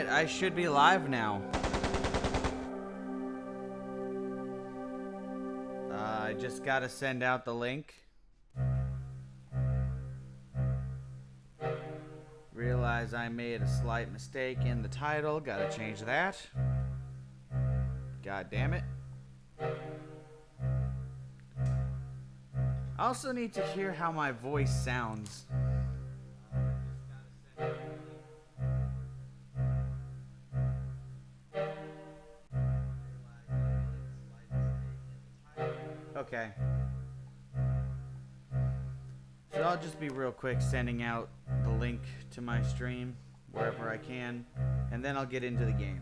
Alright, I should be live now. I just gotta send out the link. Realize I made a slight mistake in the title. Gotta change that. God damn it. I also need to hear how my voice sounds. Okay. So I'll just be real quick sending out the link to my stream wherever I can, and then I'll get into the game.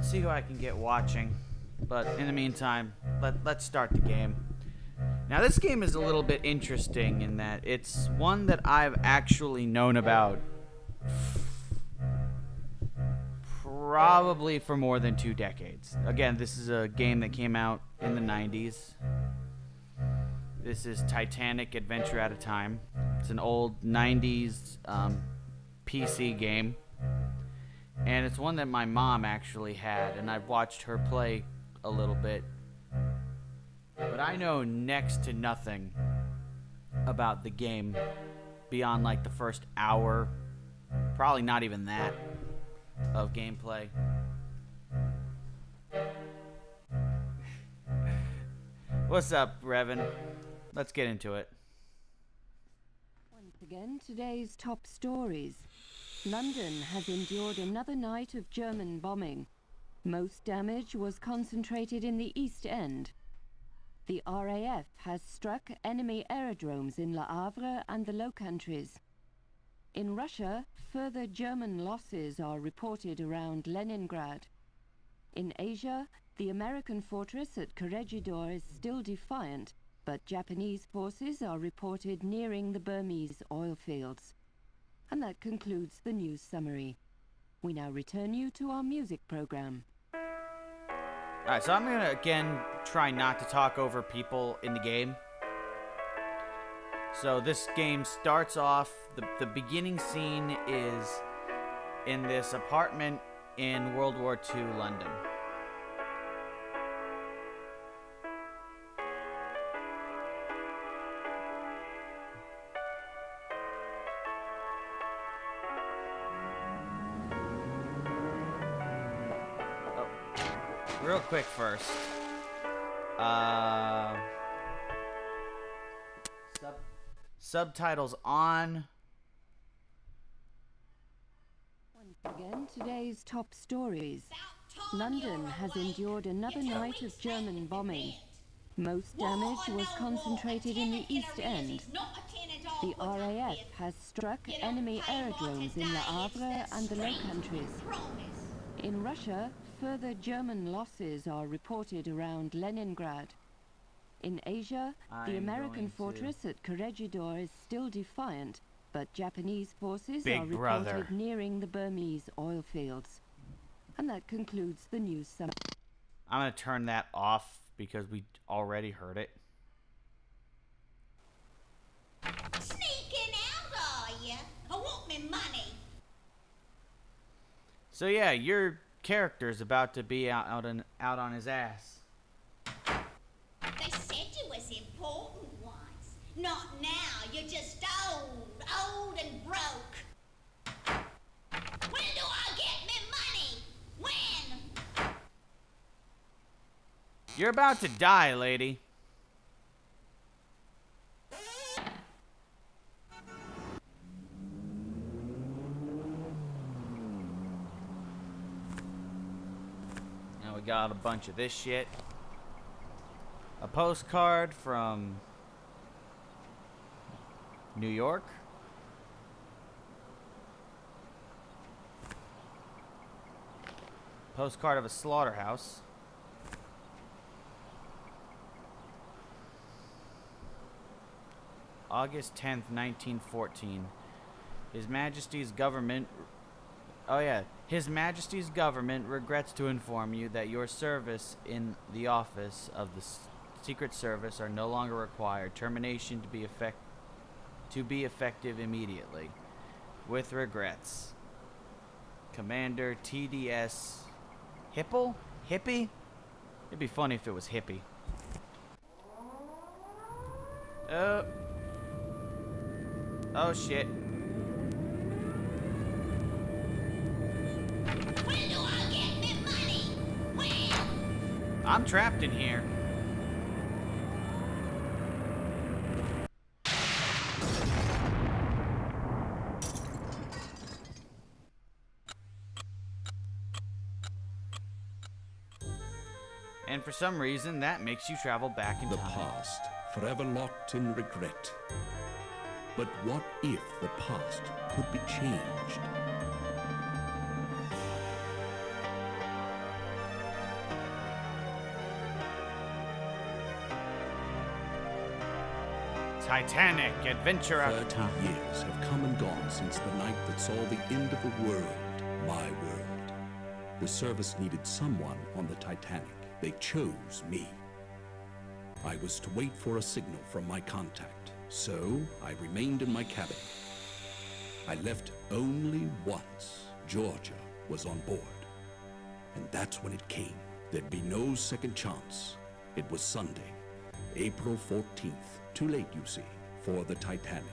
See who I can get watching, but in the meantime, let's start the game. Now this game is a little bit interesting in that it's one that I've actually known about probably for more than 2 decades. Again, this is a game that came out in the 90s. This is Titanic Adventure at a Time. It's an old 90s PC game. And it's one that my mom actually had, and I've watched her play a little bit. But I know next to nothing about the game beyond like the first hour, probably not even that, of gameplay. What's up, Revan? Let's get into it. Once again, today's top stories. London has endured another night of German bombing. Most damage was concentrated in the East End. The RAF has struck enemy aerodromes in Le Havre and the Low Countries. In Russia, further German losses are reported around Leningrad. In Asia, the American fortress at Corregidor is still defiant, but Japanese forces are reported nearing the Burmese oil fields. And that concludes the news summary. We now return you to our music program. Alright, so I'm going to, again, try not to talk over people in the game. So this game starts off, the beginning scene is in this apartment in World War II London. Real quick first. Subtitles on. Once again, today's top stories. London has endured another night of German bombing. Most damage was concentrated in the East End. The RAF has struck enemy aerodromes in Le Havre and the Low Countries. In Russia, further German losses are reported around Leningrad. In Asia, the American fortress at Corregidor is still defiant, but Japanese forces are reported nearing the Burmese oil fields. And that concludes the news summary. I'm going to turn that off because we already heard it. Sneaking out, are you? I want me money. So yeah, your character's about to be out on his ass. They said you was important once. Not now. You're just old and broke. When do I get me money? When? You're about to die, lady. Now we got a bunch of this shit. A postcard from New York. Postcard of a slaughterhouse. August 10th, 1914. His Majesty's government... Oh yeah. His Majesty's government regrets to inform you that your service in the office of the Secret Service are no longer required. Termination to be effective immediately. With regrets. Commander TDS... Hipple? Hippie? It'd be funny if it was hippie. Oh shit. When do I get me money? When? I'm trapped in here. And for some reason, that makes you travel back in The time. past, forever locked in regret. But what if the past could be changed? Titanic, adventure out of 30 time. years have come and gone since the night that saw the end of the world, my world. The service needed someone on the Titanic. They chose me. I was to wait for a signal from my contact, so I remained in my cabin. I left only once Georgia was on board. And that's when it came. There'd be no second chance. It was Sunday, April 14th. Too late, you see, for the Titanic,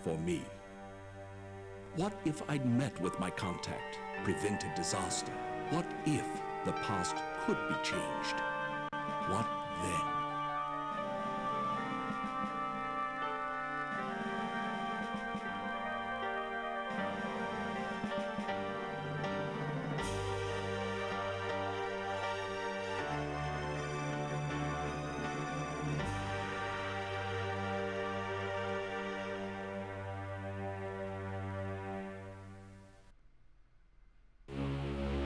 for me. What if I'd met with my contact, prevented disaster? What if the past could be changed? What then?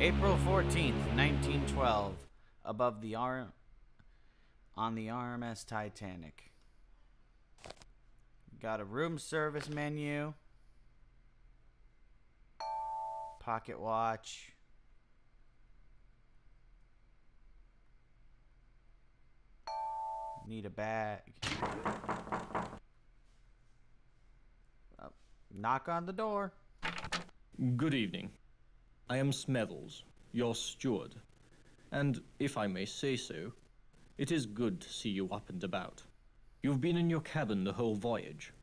April 14th, 1912. Above the on the RMS Titanic. Got a room service menu. Pocket watch. Need a bag. Oh, knock on the door. Good evening. I am Smethels, your steward, and if I may say so, it is good to see you up and about. You've been in your cabin the whole voyage.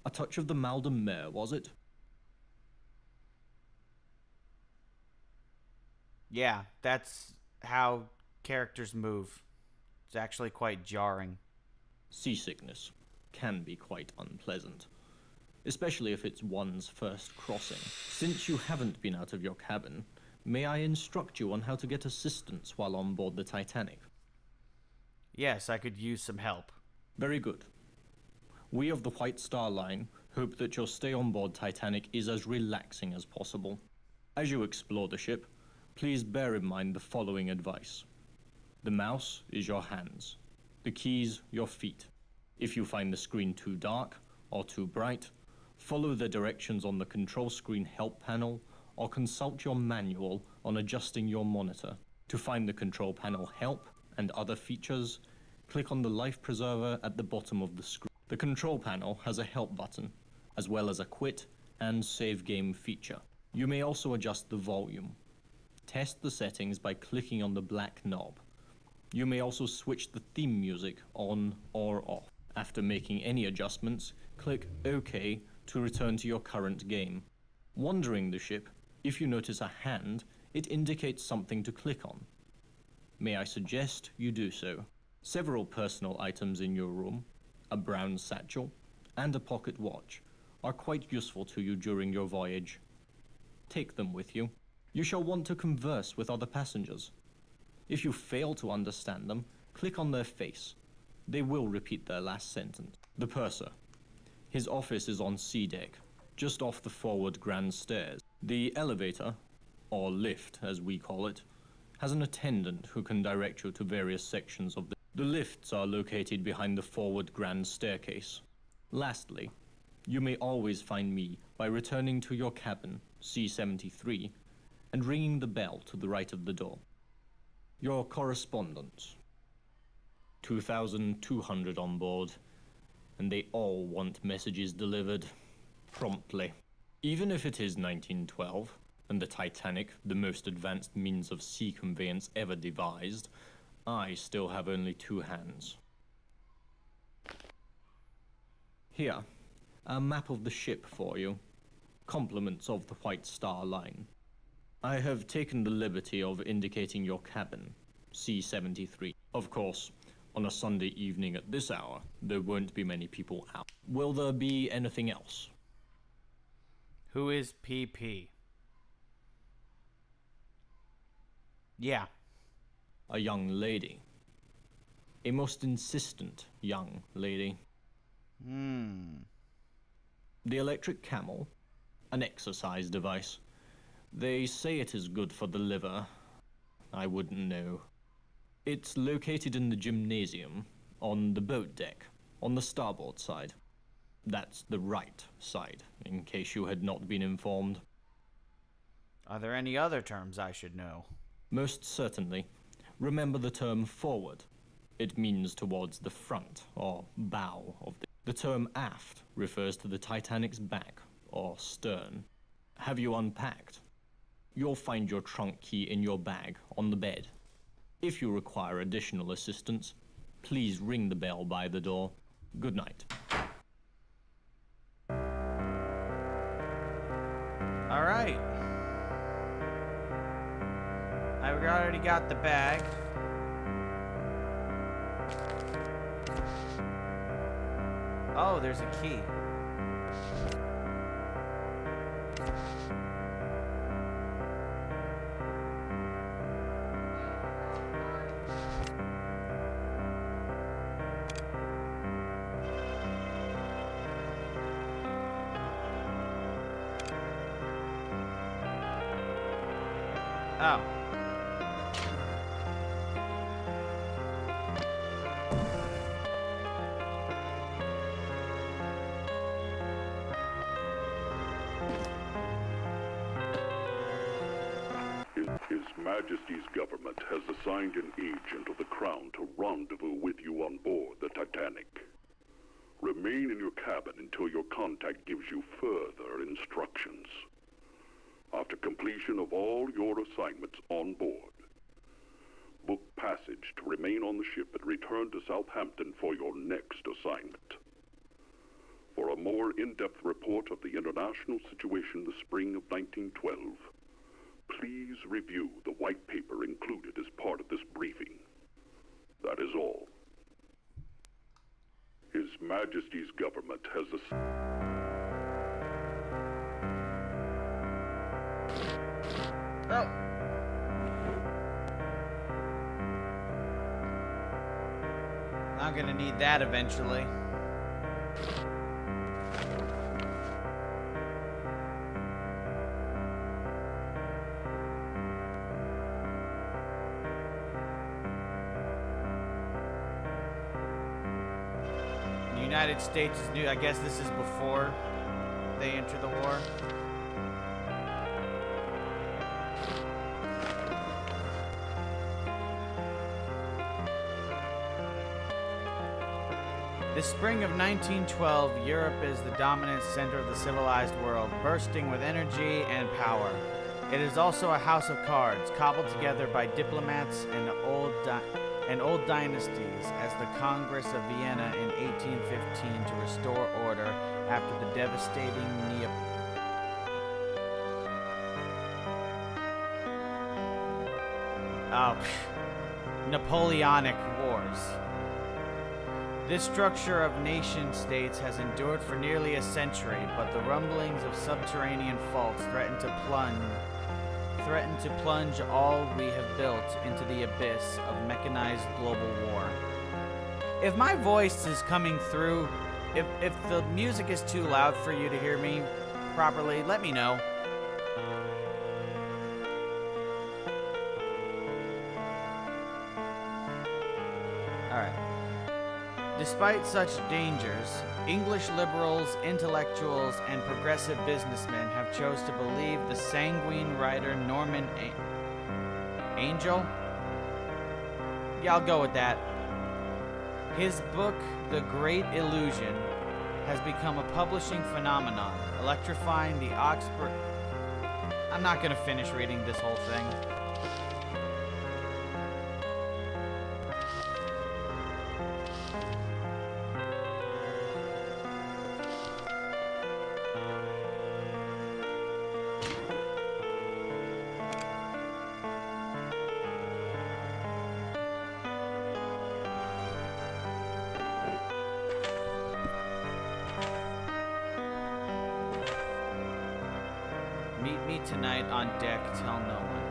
A touch of the mal de mer, was it? Yeah, that's how characters move. It's actually quite jarring. Seasickness can be quite unpleasant, especially if it's one's first crossing. Since you haven't been out of your cabin, may I instruct you on how to get assistance while on board the Titanic? Yes, I could use some help. Very good. We of the White Star Line hope that your stay on board Titanic is as relaxing as possible. As you explore the ship, please bear in mind the following advice. The mouse is your hands, the keys your feet. If you find the screen too dark or too bright, follow the directions on the control screen help panel or consult your manual on adjusting your monitor. To find the control panel help and other features, click on the life preserver at the bottom of the screen. The control panel has a help button, as well as a quit and save game feature. You may also adjust the volume. Test the settings by clicking on the black knob. You may also switch the theme music on or off. After making any adjustments, click OK to return to your current game. Wandering the ship, if you notice a hand, it indicates something to click on. May I suggest you do so? Several personal items in your room, a brown satchel, and a pocket watch, are quite useful to you during your voyage. Take them with you. You shall want to converse with other passengers. If you fail to understand them, click on their face. They will repeat their last sentence. The purser. His office is on C deck, just off the forward grand stairs. The elevator, or lift as we call it, has an attendant who can direct you to various sections of the lifts are located behind the forward grand staircase. Lastly, you may always find me by returning to your cabin, C-73, and ringing the bell to the right of the door. Your correspondence. 2,200 on board, and they all want messages delivered promptly. Even if it is 1912, and the Titanic, the most advanced means of sea conveyance ever devised, I still have only 2 hands. Here, a map of the ship for you. Compliments of the White Star Line. I have taken the liberty of indicating your cabin, C-73. Of course, on a Sunday evening at this hour, there won't be many people out. Will there be anything else? Who is PP? Yeah. A young lady. A most insistent young lady. The electric camel, an exercise device. They say it is good for the liver. I wouldn't know. It's located in the gymnasium, on the boat deck, on the starboard side. That's the right side, in case you had not been informed. Are there any other terms I should know? Most certainly. Remember the term forward. It means towards the front, or bow of the term aft refers to the Titanic's back, or stern. Have you unpacked? You'll find your trunk key in your bag, on the bed. If you require additional assistance, please ring the bell by the door. Good night. All right. I've already got the bag. Oh, there's a key. Oh. His Majesty's government has assigned an agent of the Crown to rendezvous with you on board the Titanic. Remain in your cabin until your contact gives you further instructions. After completion of all your assignments on board, book passage to remain on the ship and return to Southampton for your next assignment. For a more in-depth report of the international situation in the spring of 1912, please review the white paper included as part of this briefing. That is all. His Majesty's government has Oh. I'm gonna need that eventually. The United States is new. I guess this is before they enter the war. The spring of 1912, Europe is the dominant center of the civilized world, bursting with energy and power. It is also a house of cards, cobbled together by diplomats and old dynasties, as the Congress of Vienna in 1815 to restore order after the devastating Napoleonic Wars. This structure of nation-states has endured for nearly a century, but the rumblings of subterranean faults threaten to plunge all we have built into the abyss of mechanized global war. If my voice is coming through, if the music is too loud for you to hear me properly, let me know. Alright. Despite such dangers, English liberals, intellectuals, and progressive businessmen have chose to believe the sanguine writer Norman Angel? Yeah, I'll go with that. His book, The Great Illusion, has become a publishing phenomenon, electrifying the Oxford... I'm not going to finish reading this whole thing. Meet me tonight on deck, tell no one.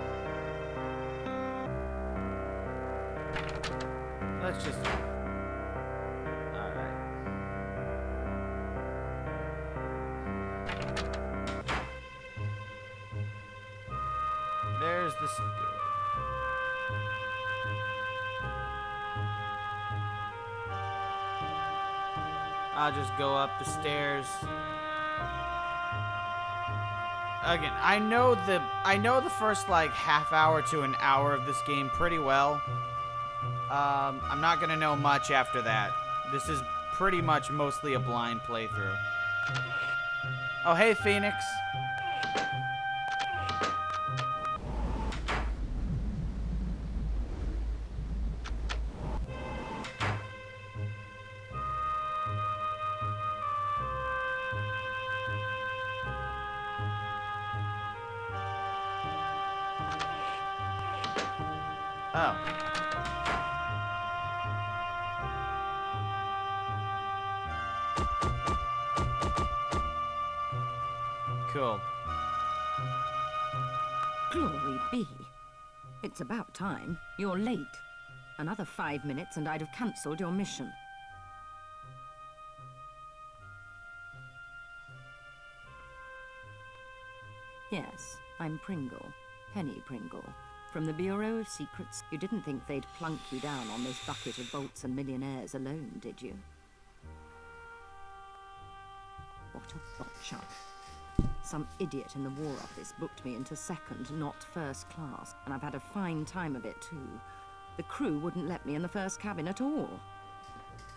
Let's just... Alright. There's the... I'll just go up the stairs. Again, I know the first like half hour to an hour of this game pretty well. I'm not gonna know much after that. This is pretty much mostly a blind playthrough. Oh, hey, Phoenix. Oh. Cool. Glory be. It's about time. You're late. Another 5 minutes and I'd have cancelled your mission. Yes, I'm Pringle. Penny Pringle. From the Bureau of Secrets. You didn't think they'd plunk you down on this bucket of bolts and millionaires alone, did you? What a botch-up. Some idiot in the War Office booked me into second, not first class, and I've had a fine time of it too. The crew wouldn't let me in the first cabin at all.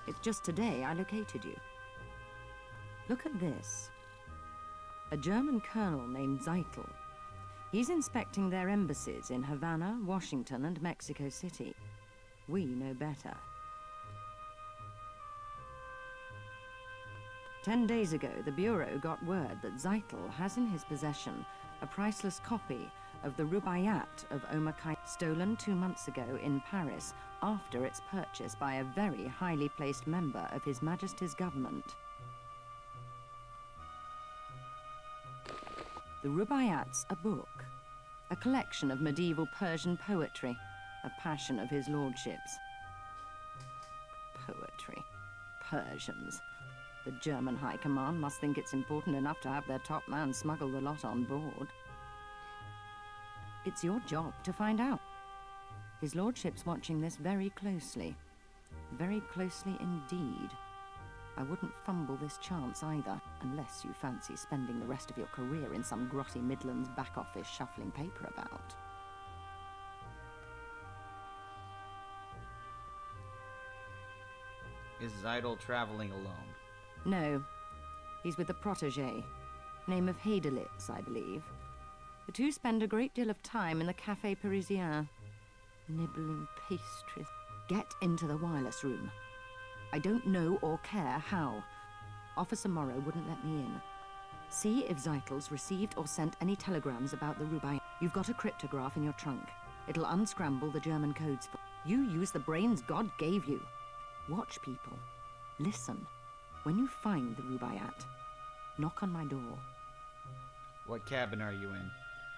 It's just today I located you. Look at this. A German colonel named Zeitel. He's inspecting their embassies in Havana, Washington, and Mexico City. We know better. 10 days ago, the Bureau got word that Zeitel has in his possession a priceless copy of the Rubaiyat of Omar Khayyam, stolen 2 months ago in Paris after its purchase by a very highly placed member of His Majesty's government. The Rubaiyat's a book, a collection of medieval Persian poetry, a passion of his lordship's. Poetry. Persians. The German High Command must think it's important enough to have their top man smuggle the lot on board. It's your job to find out. His lordship's watching this very closely. Very closely indeed. I wouldn't fumble this chance either, unless you fancy spending the rest of your career in some grotty Midlands back office shuffling paper about. Is Zeitel traveling alone? No. He's with a protégé. Name of Heidelitz, I believe. The two spend a great deal of time in the Café Parisien. Nibbling pastries. Get into the wireless room. I don't know or care how. Officer Morrow wouldn't let me in. See if Zeitel's received or sent any telegrams about the Rubaiyat. You've got a cryptograph in your trunk. It'll unscramble the German codes. You use the brains God gave you. Watch people. Listen. When you find the Rubaiyat, knock on my door. What cabin are you in?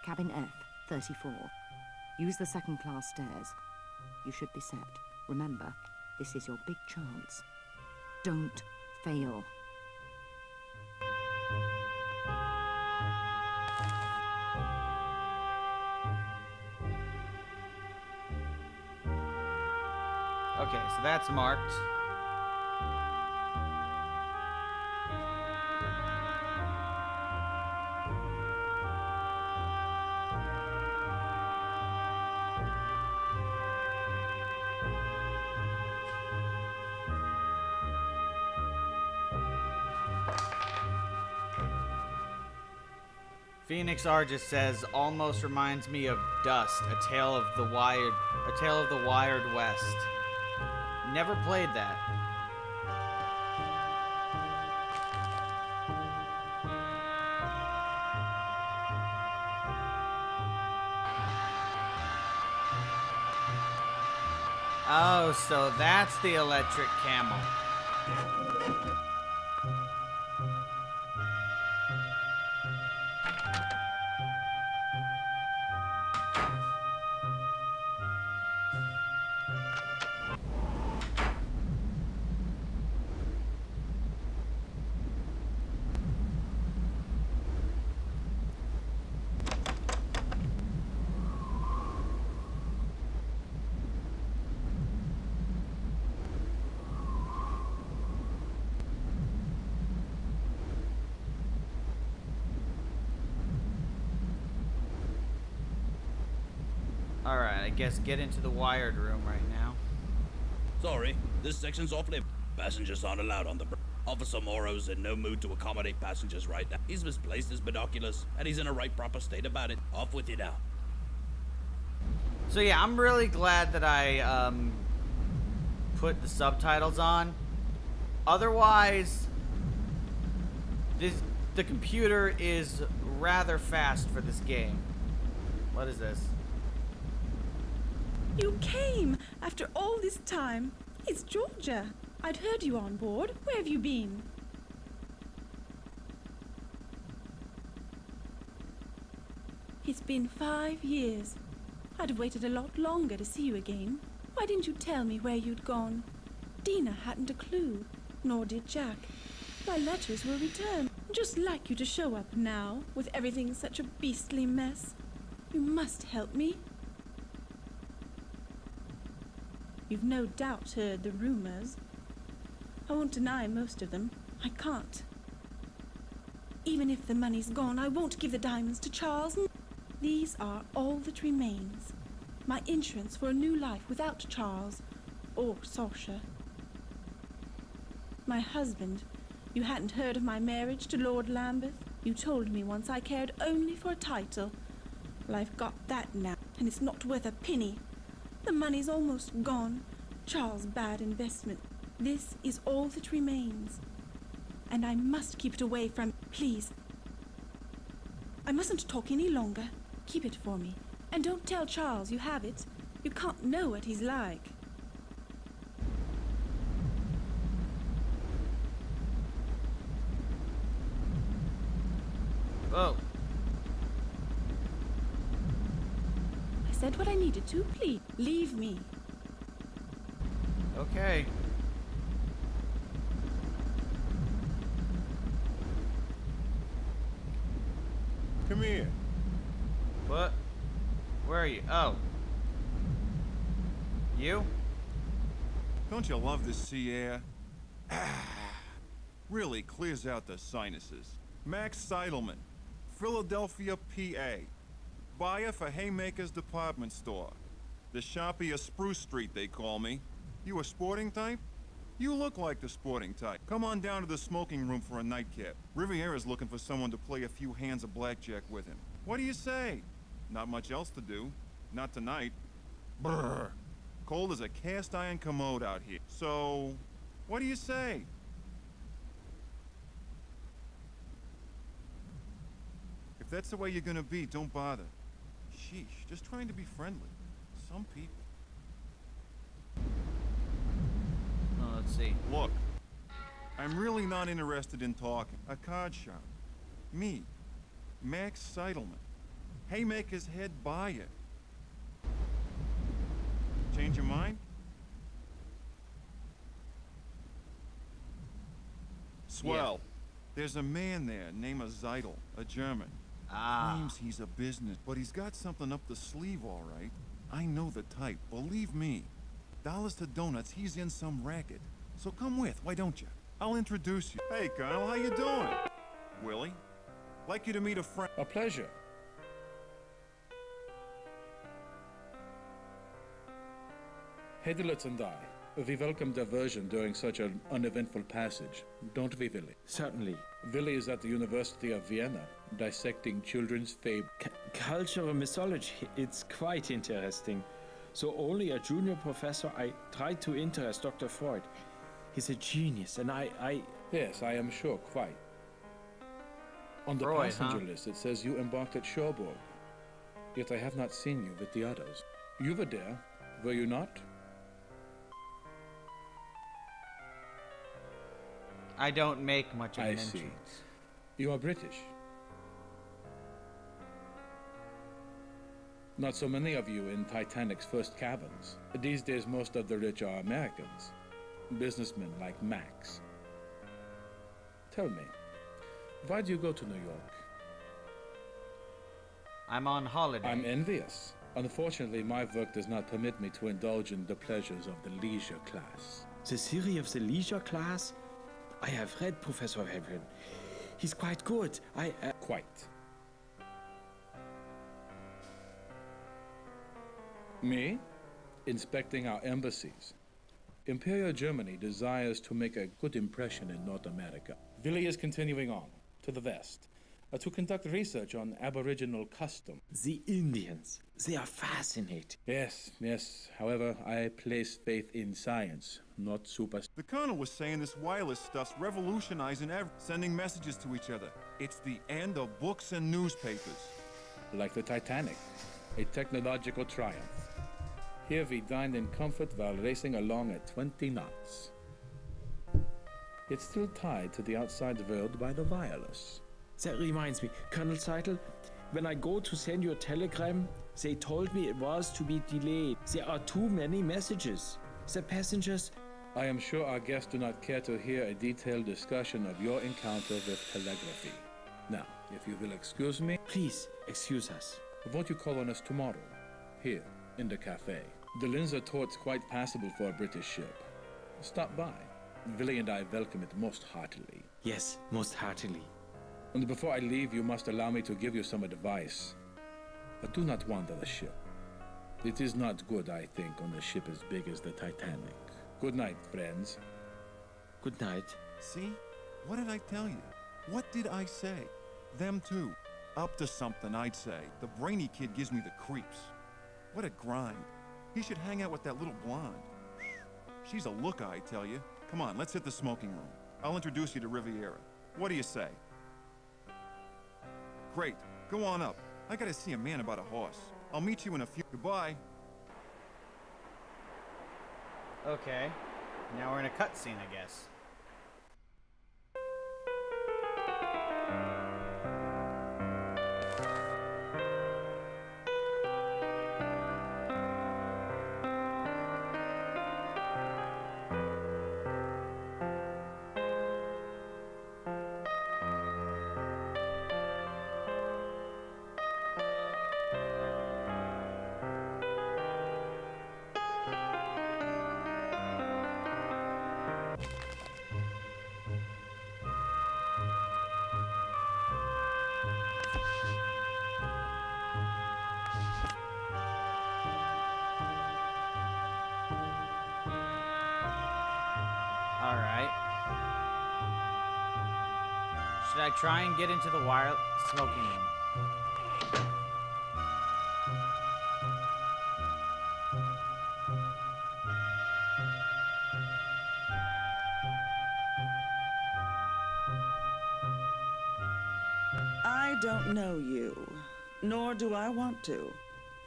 Cabin F, 34. Use the second-class stairs. You should be set. Remember, this is your big chance. Don't fail. Okay, so that's marked. Phoenix Argis says, almost reminds me of Dust, a tale of the Wired West. Never played that. Oh, so that's the electric camel. Alright, I guess get into the wired room right now. Sorry, this section's off limits. Passengers aren't allowed on the bridge. Officer Morrow's in no mood to accommodate passengers right now. He's misplaced his binoculars, and he's in a right proper state about it. Off with you now. So yeah, I'm really glad that I put the subtitles on. Otherwise, the computer is rather fast for this game. What is this? You came after all this time. It's Georgia. I'd heard you on board. Where have you been? It's been 5 years. I'd have waited a lot longer to see you again. Why didn't you tell me where you'd gone? Dina hadn't a clue, nor did Jack. My letters were returned. Just like you to show up now, with everything such a beastly mess. You must help me. You've no doubt heard the rumors. I won't deny most of them. I can't. Even if the money's gone, I won't give the diamonds to Charles. These are all that remains. My insurance for a new life without Charles or Saoirse. My husband. You hadn't heard of my marriage to Lord Lambeth? You told me once I cared only for a title. Well, I've got that now, and it's not worth a penny. The money's almost gone. Charles' bad investment. This is all that remains. And I must keep it away from... Please. I mustn't talk any longer. Keep it for me. And don't tell Charles you have it. You can't know what he's like. Whoa. I said what I needed to. Please, leave me. Okay. Come here. What? Where are you? Oh. You? Don't you love the sea air? Really clears out the sinuses. Max Seidelman, Philadelphia, PA. Buyer for Haymaker's department store. The Sharpie of Spruce Street, they call me. You a sporting type? You look like the sporting type. Come on down to the smoking room for a nightcap. Riviera's looking for someone to play a few hands of blackjack with him. What do you say? Not much else to do. Not tonight. Brr. Cold as a cast iron commode out here. So, what do you say? If that's the way you're gonna be, don't bother. Sheesh, just trying to be friendly. Some people. Oh, let's see. Look, I'm really not interested in talking. A card shop. Me, Max Seidelman. Haymaker's head buyer. Change your mind? Swell. Yeah. There's a man there named Zeidel, a German. Claims he's a business, but he's got something up the sleeve, all right. I know the type, believe me. Dollars to donuts, he's in some racket. So come with, why don't you? I'll introduce you. Hey, Colonel, how you doing? Willie, like you to meet a friend. A pleasure. Hedilitz and I, we welcome diversion during such an uneventful passage, don't we, Willie? Certainly. Willie is at the University of Vienna, dissecting children's fable. Cultural mythology, it's quite interesting. So only a junior professor, I tried to interest Dr. Freud. He's a genius, and I... Yes, I am sure, quite. On the Freud, passenger huh? list, it says you embarked at Cherbourg. Yet I have not seen you with the others. You were there, were you not? I don't make much of I an see. entrance. You are British. Not so many of you in Titanic's first cabins. These days, most of the rich are Americans. Businessmen like Max. Tell me, why do you go to New York? I'm on holiday. I'm envious. Unfortunately, my work does not permit me to indulge in the pleasures of the leisure class. The theory of the leisure class? I have read Professor Hebron. He's quite good. Quite. Me? Inspecting our embassies. Imperial Germany desires to make a good impression in North America. Willie is continuing on, to the west, to conduct research on Aboriginal custom. The Indians, they are fascinating. Yes, yes. However, I place faith in science, not The Colonel was saying this wireless stuff's revolutionizing sending messages to each other. It's the end of books and newspapers. Like the Titanic, a technological triumph. Here we dined in comfort while racing along at 20 knots. It's still tied to the outside world by the wireless. That reminds me, Colonel Seidel, when I go to send you a telegram, they told me it was to be delayed. There are too many messages. The passengers... I am sure our guests do not care to hear a detailed discussion of your encounter with telegraphy. Now, if you will excuse me... Please, excuse us. Won't you call on us tomorrow? Here, in the cafe. The Linzer Tort's quite passable for a British ship. Stop by. Willie and I welcome it most heartily. Yes, most heartily. And before I leave, you must allow me to give you some advice. But do not wander the ship. It is not good, I think, on a ship as big as the Titanic. Good night, friends. Good night. See? What did I tell you? What did I say? Them too. Up to something, I'd say. The brainy kid gives me the creeps. What a grind. He should hang out with that little blonde. She's a looker, I tell you. Come on, let's hit the smoking room. I'll introduce you to Riviera. What do you say? Great. Go on up. I gotta see a man about a horse. I'll meet you in a few... Goodbye. Okay. Now we're in a cutscene, I guess. Alright. Should I try and get into the wire smoking room? I don't know you, nor do I want to.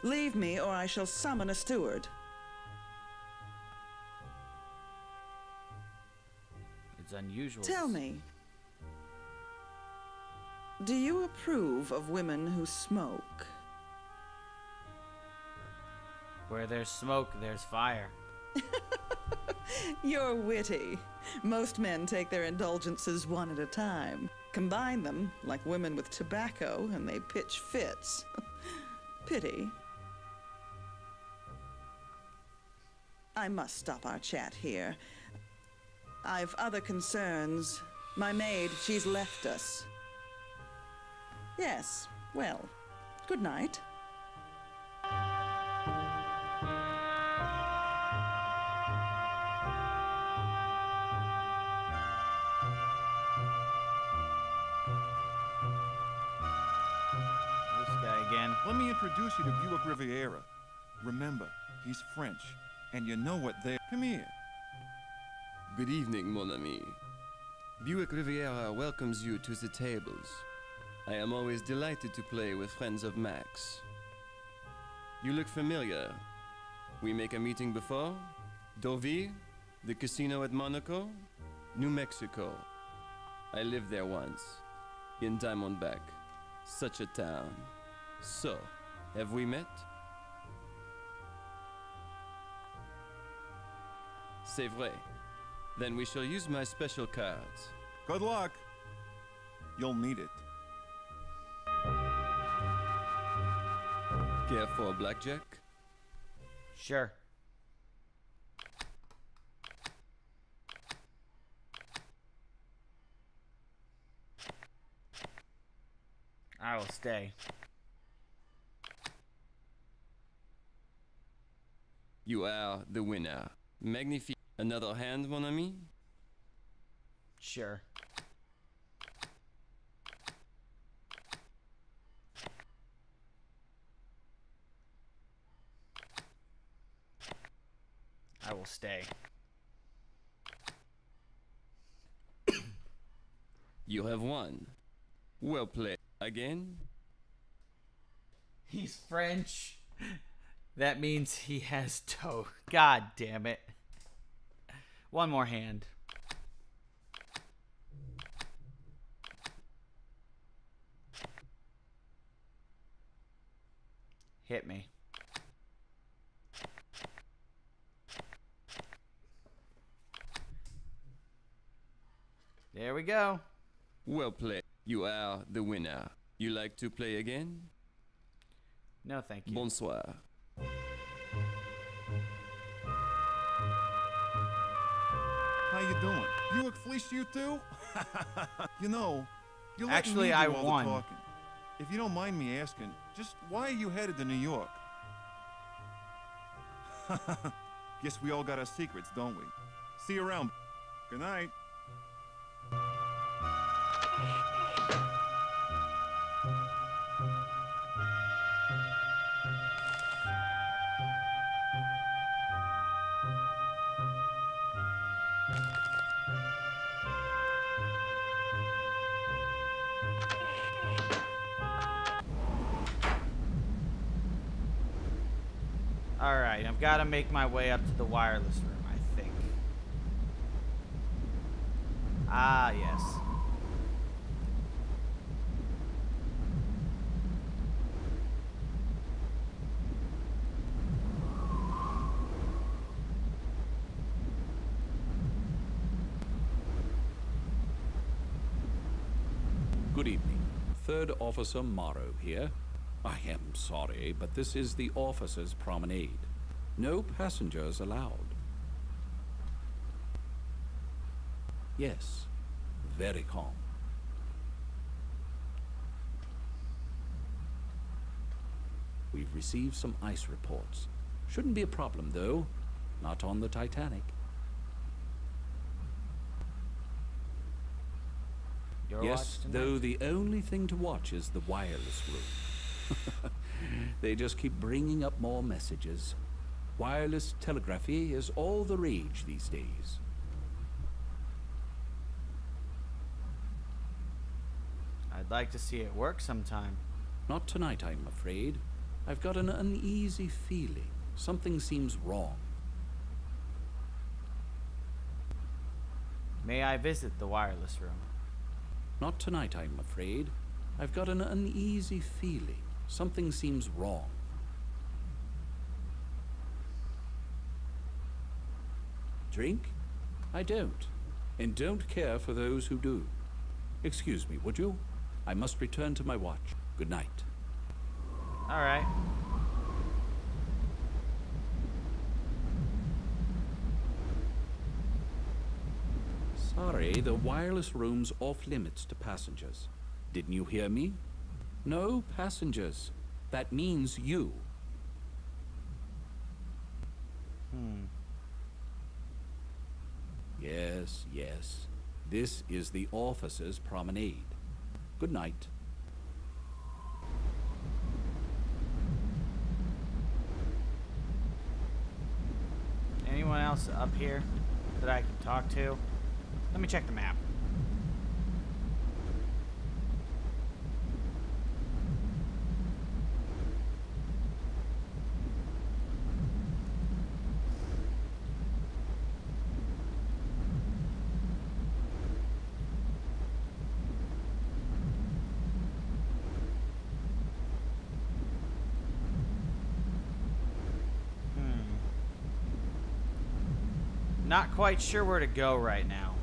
Leave me or I shall summon a steward. It's unusual. Tell me, do you approve of women who smoke? Where there's smoke, there's fire. You're witty. Most men take their indulgences one at a time, combine them like women with tobacco, and they pitch fits. Pity. I must stop our chat here. I've other concerns. My maid, she's left us. Yes, well, good night. This guy again. Let me introduce you to Buick Riviera. Remember, he's French, and you know what they... Come here. Good evening, mon ami. Buick Riviera welcomes you to the tables. I am always delighted to play with friends of Max. You look familiar. We make a meeting before? Deauville? The casino at Monaco? New Mexico. I lived there once. In Diamondback. Such a town. So, have we met? C'est vrai. Then we shall use my special cards. Good luck. You'll need it. Care for a blackjack? Sure. I will stay. You are the winner. Magnifique. Another hand, mon ami? Sure. I will stay. You have won. Well played. Again? He's French. That means he has toe. God damn it. One more hand. Hit me. There we go. Well played. You are the winner. You like to play again? No, thank you. Bonsoir. How you doing? Buick fleeced you too? You know, you're letting Actually, me do I all won. the talking. If you don't mind me asking, just why are you headed to New York? Guess we all got our secrets, don't we? See you around. Good night. Alright, I've got to make my way up to the wireless room, I think. Ah, yes. Good evening. Third Officer Morrow here. I am sorry, but this is the officers' promenade. No passengers allowed. Yes, very calm. We've received some ice reports. Shouldn't be a problem, though. Not on the Titanic. Your Yes, watch tonight? though the only thing to watch is the wireless room. They just keep bringing up more messages. Wireless telegraphy is all the rage these days. I'd like to see it work sometime. Not tonight, I'm afraid. I've got an uneasy feeling. Something seems wrong. May I visit the wireless room? Not tonight, I'm afraid. I've got an uneasy feeling. Something seems wrong. Drink? I don't. And don't care for those who do. Excuse me, would you? I must return to my watch. Good night. All right. Sorry, the wireless room's off limits to passengers. Didn't you hear me? No passengers. That means you. Yes, yes. This is the officers' promenade. Good night. Anyone else up here that I can talk to? Let me check the map. Not quite sure where to go right now.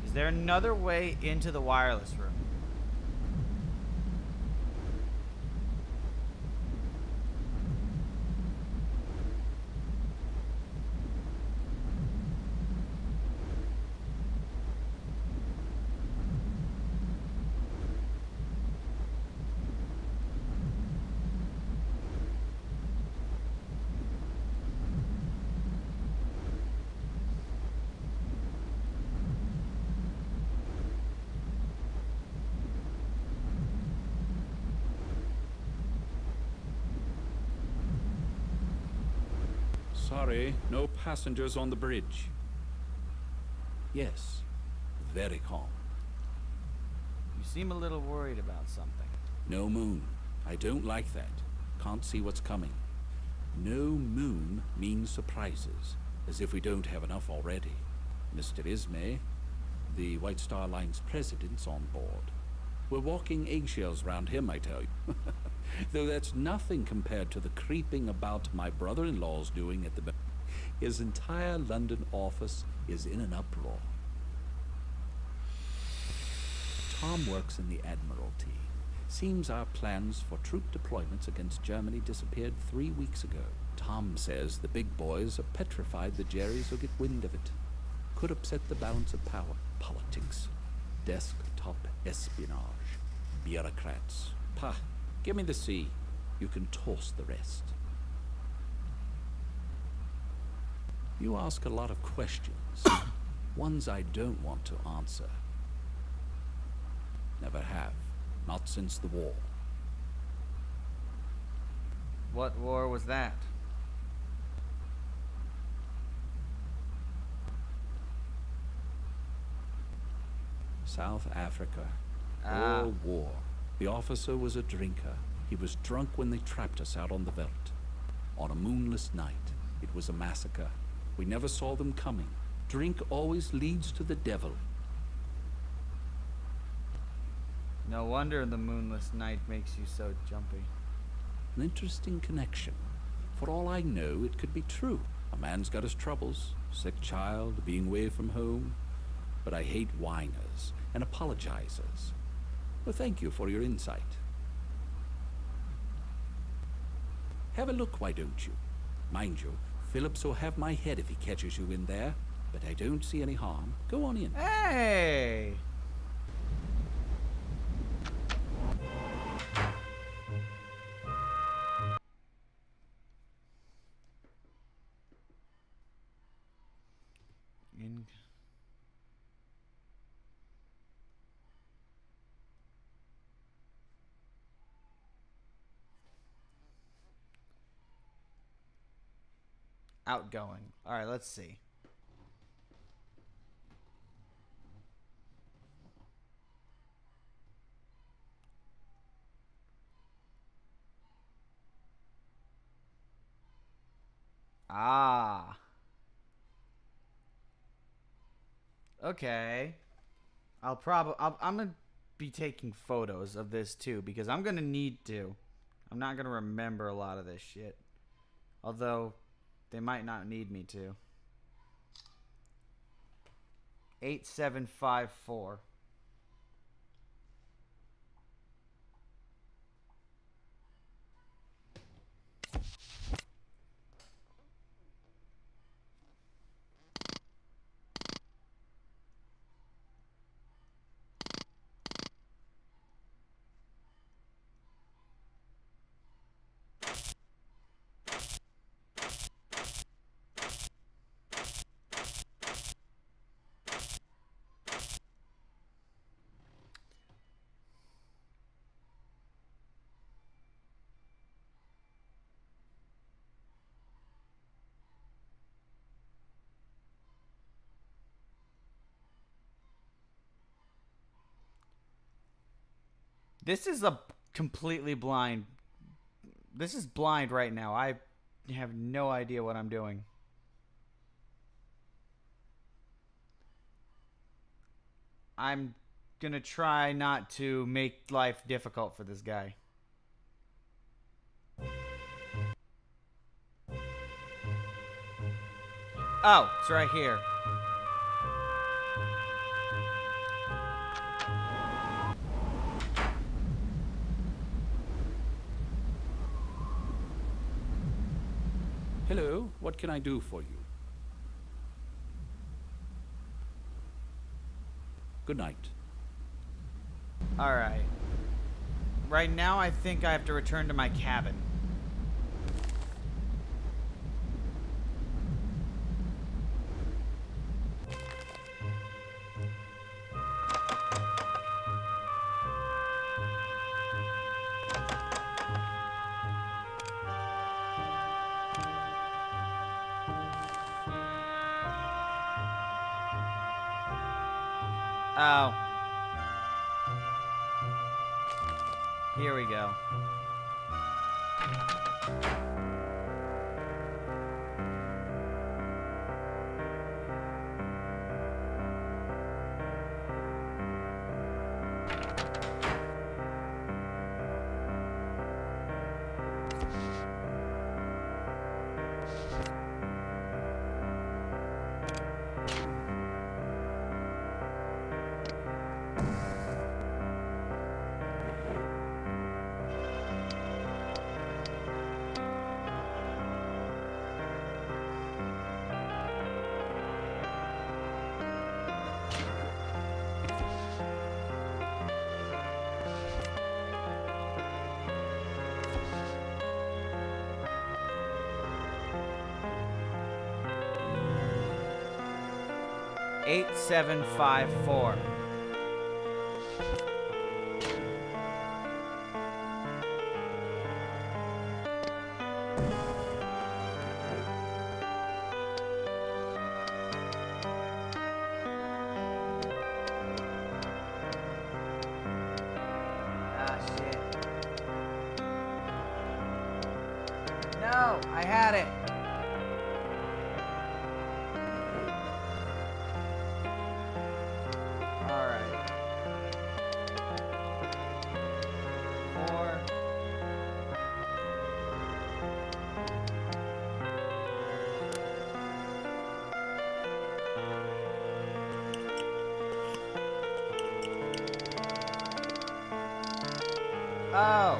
Is there another way into the wireless room? Sorry, no passengers on the bridge. Yes, very calm. You seem a little worried about something. No moon. I don't like that. Can't see what's coming. No moon means surprises, as if we don't have enough already. Mr. Ismay, the White Star Line's president's on board. We're walking eggshells round him, I tell you. Though that's nothing compared to the creeping about my brother-in-law's doing at the... His entire London office is in an uproar. Tom works in the Admiralty. Seems our plans for troop deployments against Germany disappeared 3 weeks ago. Tom says the big boys are petrified the Jerrys will get wind of it. Could upset the balance of power. Politics. Desktop espionage. Bureaucrats. Pah. Give me the sea. You can toss the rest. You ask a lot of questions. Ones I don't want to answer. Never have. Not since the war. What war was that? South Africa. Ah. World War. The officer was a drinker. He was drunk when they trapped us out on the veldt. On a moonless night, it was a massacre. We never saw them coming. Drink always leads to the devil. No wonder the moonless night makes you so jumpy. An interesting connection. For all I know, it could be true. A man's got his troubles. Sick child, being away from home. But I hate whiners and apologizers. Well, thank you for your insight. Have a look, why don't you? Mind you, Phillips will have my head if he catches you in there, but I don't see any harm. Go on in. Hey! Outgoing. All right, let's see. Ah. Okay. I'm gonna be taking photos of this too because I'm gonna need to. I'm not gonna remember a lot of this shit. Although, they might not need me to. 8754. This is a completely blind. This is blind right now. I have no idea what I'm doing. I'm gonna try not to make life difficult for this guy. Oh, it's right here. Hello, what can I do for you? Good night. Alright. Right now, I think I have to return to my cabin. Oh. Here we go. Eight, 7, 5, 4. Ah, shit. No, I had it. Oh.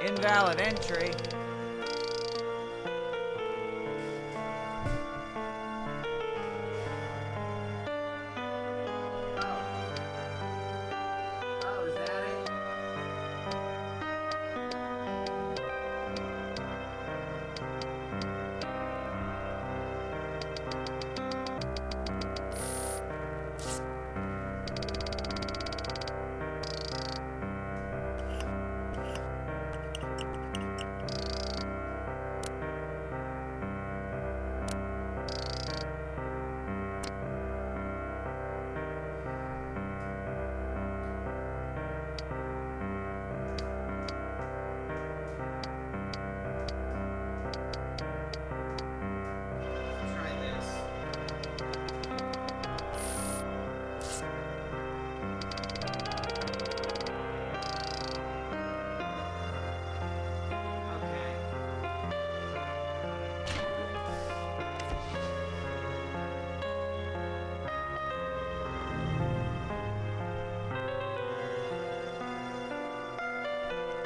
Invalid entry. Oh, is that it?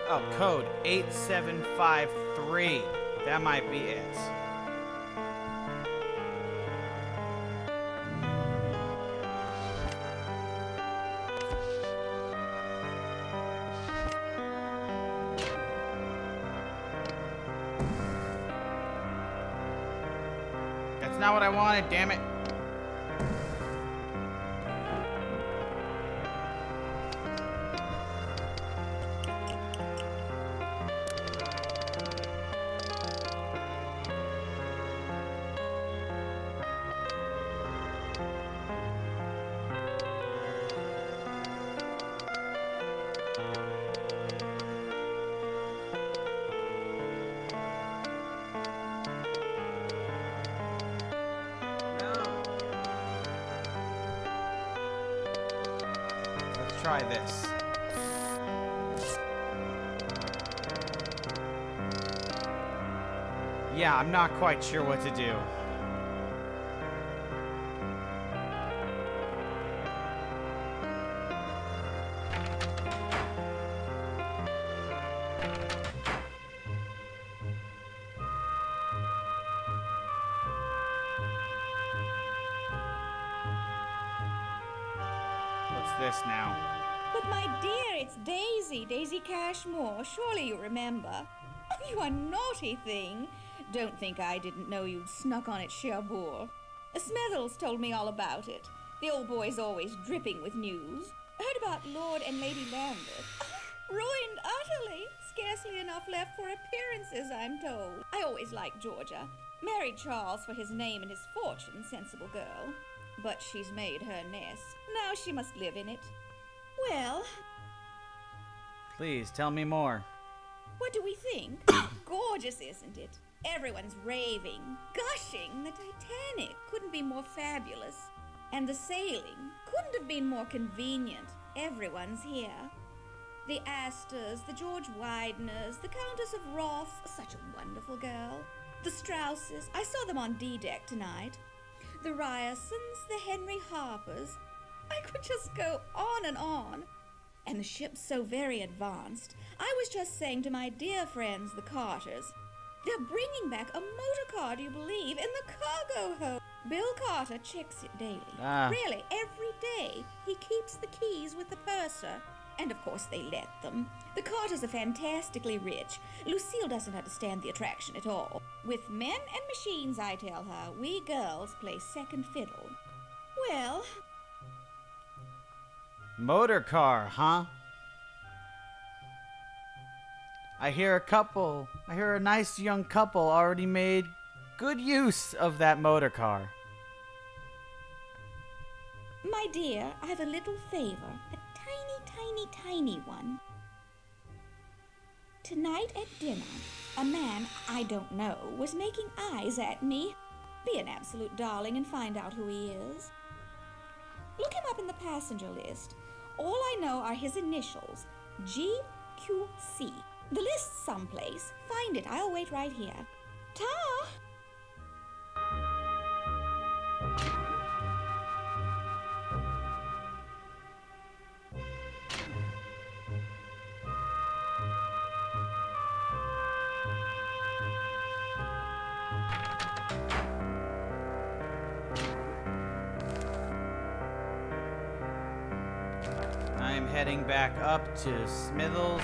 Oh, code 8753. That might be it. That's not what I wanted, damn it. Let's try this. Yeah, I'm not quite sure what to do. What's this now? But my dear, it's Daisy, Daisy Cashmore. Surely you remember. Oh, you are naughty thing. Don't think I didn't know you'd snuck on at Cherbourg. Smithers told me all about it. The old boy's always dripping with news. Heard about Lord and Lady Lambeth. Ruined utterly. Scarcely enough left for appearances, I'm told. I always liked Georgia. Married Charles for his name and his fortune, sensible girl. But she's made her nest. Now she must live in it. Well, Please tell me more. what do we think? Gorgeous, isn't it? Everyone's raving, gushing. The Titanic couldn't be more fabulous. And the sailing couldn't have been more convenient. Everyone's here. The Astors, the George Wideners, the Countess of Ross, such a wonderful girl. The Strausses, I saw them on D-deck tonight. The Ryersons, the Henry Harpers. I could just go on and on. And the ship's so very advanced. I was just saying to my dear friends, the Carters, they're bringing back a motor car, do you believe, in the cargo hold. Bill Carter checks it daily. Really, every day. He keeps the keys with the purser. And of course they let them. The Carters are fantastically rich. Lucille doesn't understand the attraction at all. With men and machines, I tell her, we girls play second fiddle. Well, Motor car, huh? I hear a nice young couple already made good use of that motor car. my dear, I have a little favor. A tiny one. Tonight at dinner, a man I don't know was making eyes at me. Be an absolute darling and find out who he is. Look him up in the passenger list. All I know are his initials, GQC. The list's someplace. Find it. I'll wait right here. Ta! I'm heading back up to Smithers.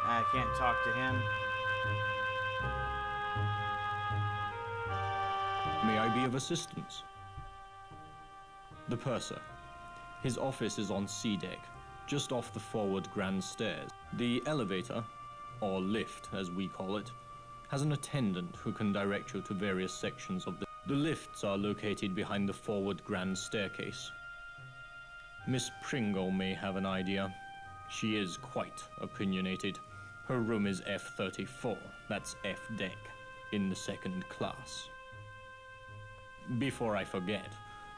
I can't talk to him. May I be of assistance? The purser. His office is on C deck, just off the forward grand stairs. The elevator, or lift as we call it, has an attendant who can direct you to various sections of the... The lifts are located behind the forward grand staircase. Miss Pringle may have an idea. She is quite opinionated. Her room is F34, that's F deck, in the second class. Before I forget,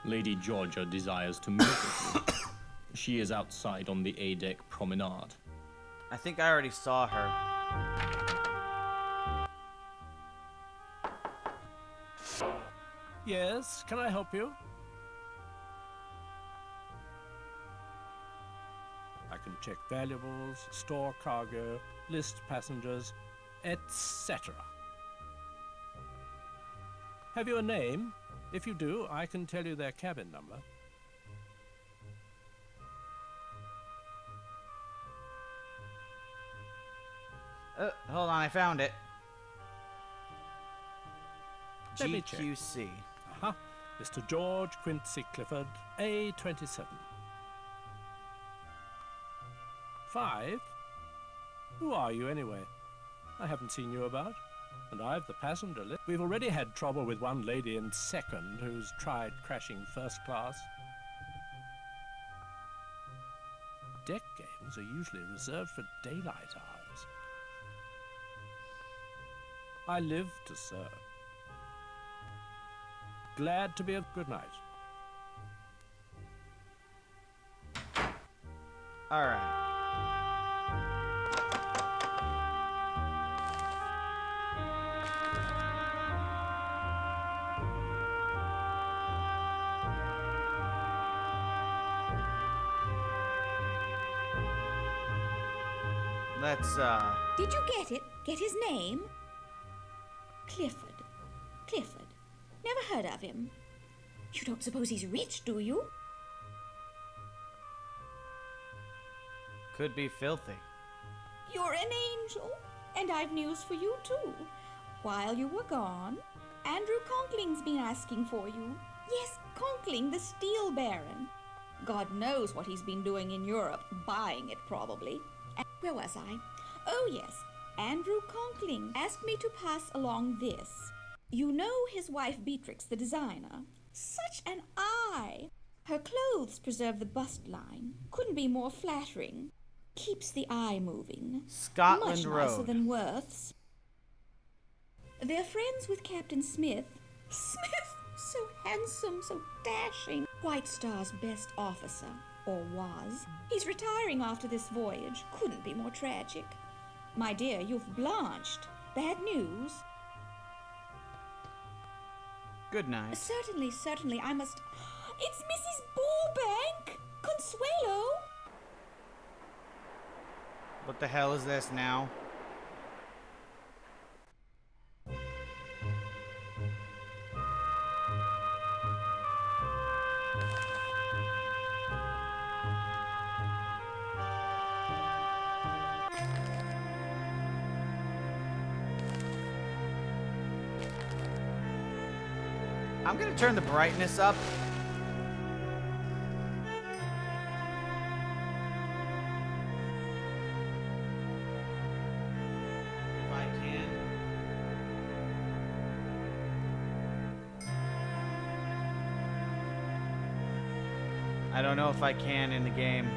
Lady Georgia desires to meet with you. She is outside on the A deck promenade. I think I already saw her. Yes, can I help you? can check valuables, store cargo, list passengers, etc. Have you a name? If you do, I can tell you their cabin number. Hold on, I found it. Let me check. GQC. Uh-huh. Mr. George Quincy Clifford, A27. 5? Who are you, anyway? I haven't seen you about. And I've the passenger list. We've already had trouble with one lady in second who's tried crashing first class. Deck games are usually reserved for daylight hours. I live to serve. Glad to be of good night. All right. Let's, Did you get it? Get his name? Clifford. Clifford. Never heard of him. You don't suppose he's rich, do you? Could be filthy. You're an angel, and I've news for you, too. While you were gone, Andrew Conkling's been asking for you. Yes, Conkling, the Steel Baron. God knows what he's been doing in Europe, buying it, probably. Where was I? Oh, yes. Andrew Conkling asked me to pass along this. You know his wife Beatrix, the designer. Such an eye! Her clothes preserve the bust line. Couldn't be more flattering. Keeps the eye moving. Scotland Much nicer Road. than Worth's. They're friends with Captain Smith. Smith! So handsome, so dashing. White Star's best officer. Or was. He's retiring after this voyage. Couldn't be more tragic. My dear, you've blanched. Bad news? Good night. Certainly, certainly. I must... It's Mrs. Burbank! Consuelo! What the hell is this now? I'm gonna turn the brightness up. If I can. I don't know if I can in the game.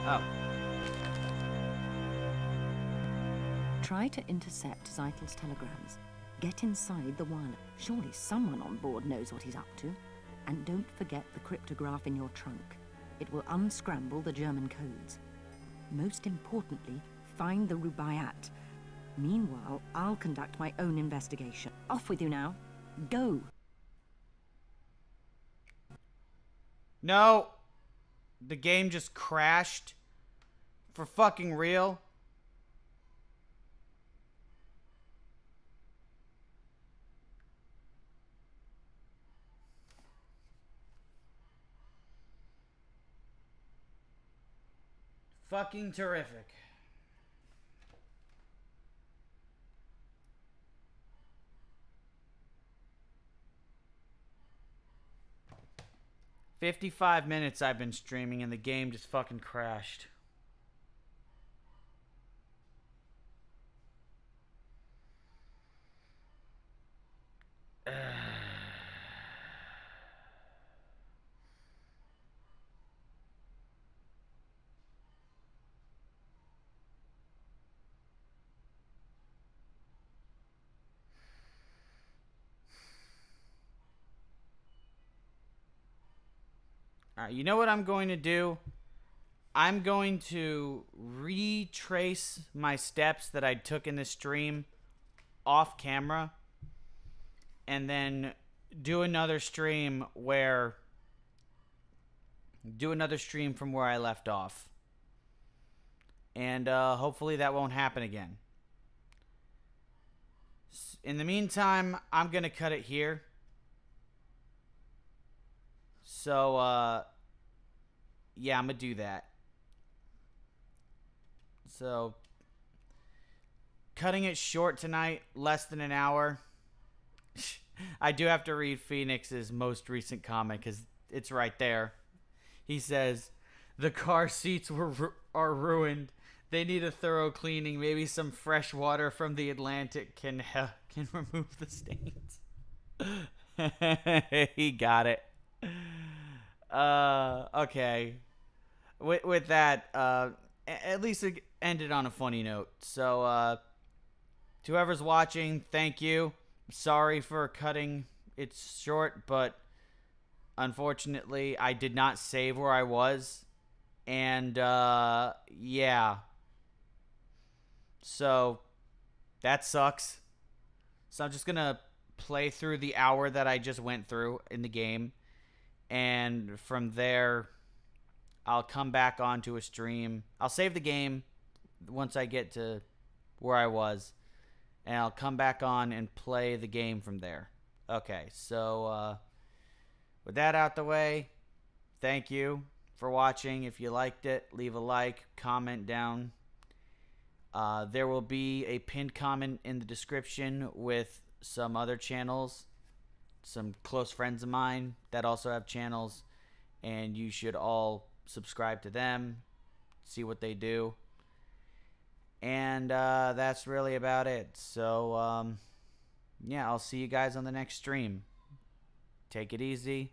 Oh. Try to intercept Zeitel's telegrams. Get inside the wireless. Surely someone on board knows what he's up to. And don't forget the cryptograph in your trunk. It will unscramble the German codes. Most importantly, find the Rubaiyat. Meanwhile, I'll conduct my own investigation. Off with you now. Go! No! The game just crashed? For fucking real? Fucking terrific. "55 minutes I've been streaming and the game just fucking crashed." Alright, you know what I'm going to do? I'm going to retrace my steps that I took in this stream off camera and then do another stream from where I left off. And hopefully that won't happen again. In the meantime, I'm going to cut it here. So, yeah, I'm going to do that. So, cutting it short tonight, less than an hour. I do have to read Phoenix's most recent comment because it's right there. He says, the car seats are ruined. They need a thorough cleaning. Maybe some fresh water from the Atlantic can remove the stains. He got it. Okay. With that, at least it ended on a funny note. So, to whoever's watching, thank you. Sorry for cutting it short, but unfortunately, I did not save where I was. And, yeah. So, that sucks. So I'm just going to play through the hour that I just went through in the game. And from there, I'll come back onto a stream. I'll save the game once I get to where I was. And I'll come back on and play the game from there. Okay, so with that out the way, thank you for watching. If you liked it, leave a like, comment down. There will be a pinned comment in the description with some other channels, some close friends of mine that also have channels, and you should all subscribe to them, see what they do. And that's really about it. So, yeah, I'll see you guys on the next stream. Take it easy.